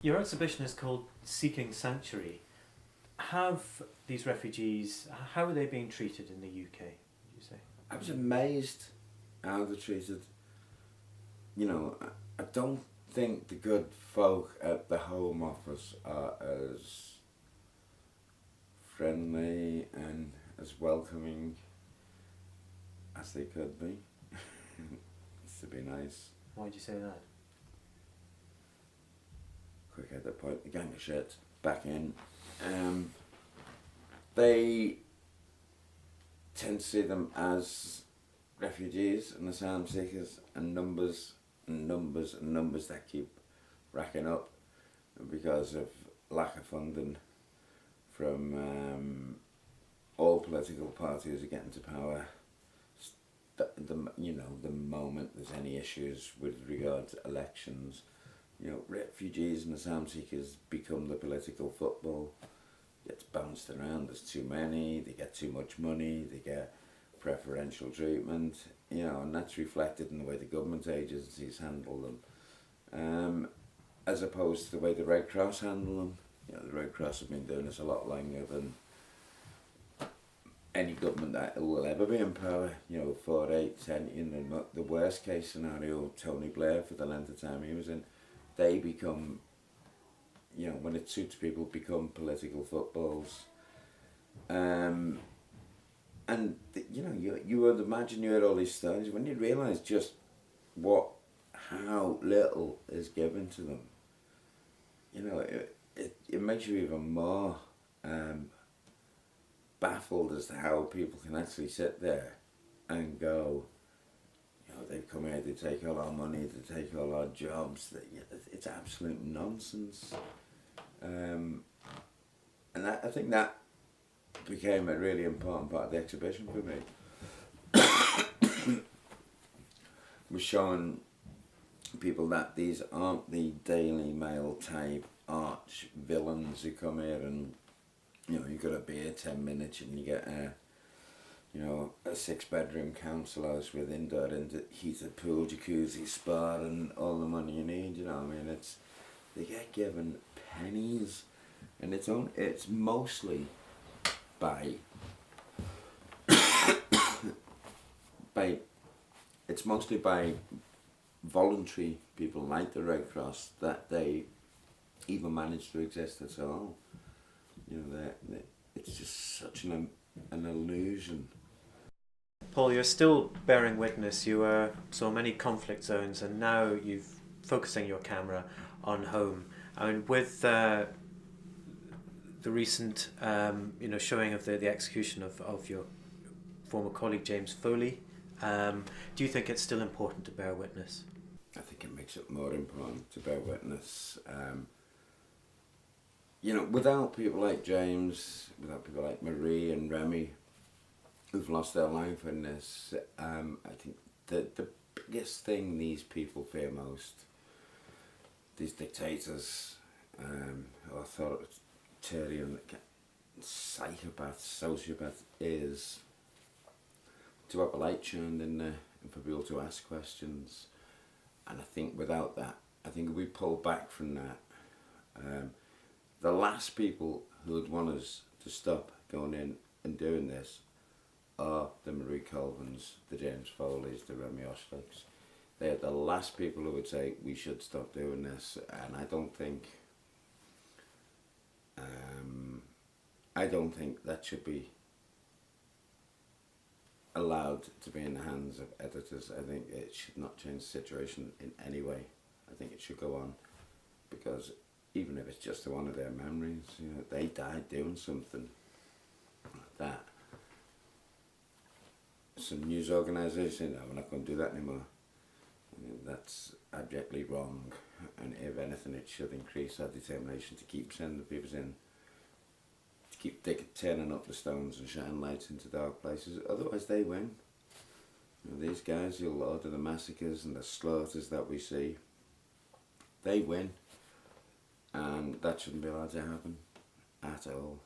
Your exhibition is called Seeking Sanctuary. Have these refugees, how are they being treated in the UK, would you say? I was amazed how they're treated. You know, I don't think the good folk at the Home Office are as friendly and as welcoming as they could be. It's to be nice. Why do you say that? Quick at that point, the gang of shit back in. They tend to see them as refugees and asylum seekers, and numbers and numbers and numbers that keep racking up because of lack of funding from all political parties who get into power. The moment there's any issues with regard to elections, refugees and asylum seekers become the political football. Gets bounced around. There's too many. They get too much money. They get preferential treatment. And that's reflected in the way the government agencies handle them, as opposed to the way the Red Cross handle them. The Red Cross have been doing this a lot longer than any government that will ever be in power. 4, 8, 10. The worst case scenario, Tony Blair, for the length of time he was in, they become, when it suits people, become political footballs. You would imagine you had all these stories when you realise just how little is given to them. It makes you even more baffled as to how people can actually sit there and go, they've come here, they take all our money, they take all our jobs. It's absolute nonsense. And I think that became a really important part of the exhibition for me. Was showing people that these aren't the Daily Mail type arch villains who come here and you've got to be here 10 minutes and you get a 6-bedroom council house with indoor heated pool, jacuzzi, spa and all the money you need. They get given pennies, and it's mostly by voluntary people like the Red Cross that they even manage to exist at all. It's just such an illusion. Paul, you're still bearing witness. You saw many conflict zones, and now you're focusing your camera on home. I mean, with the recent showing of the execution of your former colleague James Foley, do you think it's still important to bear witness? I think it makes it more important to bear witness. Without people like James, without people like Marie and Remy, who've lost their life in this, I think the biggest thing these people fear most, these dictators, authoritarian psychopaths, sociopaths, is to have a light shined in there and for people to ask questions. And I think without that, if we pull back from that, the last people who would want us to stop going in and doing this are the Marie Colvins, the James Foleys, the Remy Oshlicks. They are the last people who would say we should stop doing this, and I don't think that should be allowed to be in the hands of editors. I think it should not change the situation in any way. I think it should go on, because even if it's just one of their memories, they died doing something like that. Some news organisation, no, we're not going to do that anymore. That's abjectly wrong, and if anything, it should increase our determination to keep sending people in, to keep turning up the stones and shining lights into dark places. Otherwise, they win. These guys who'll order the massacres and the slaughters that we see, they win, and that shouldn't be allowed to happen at all.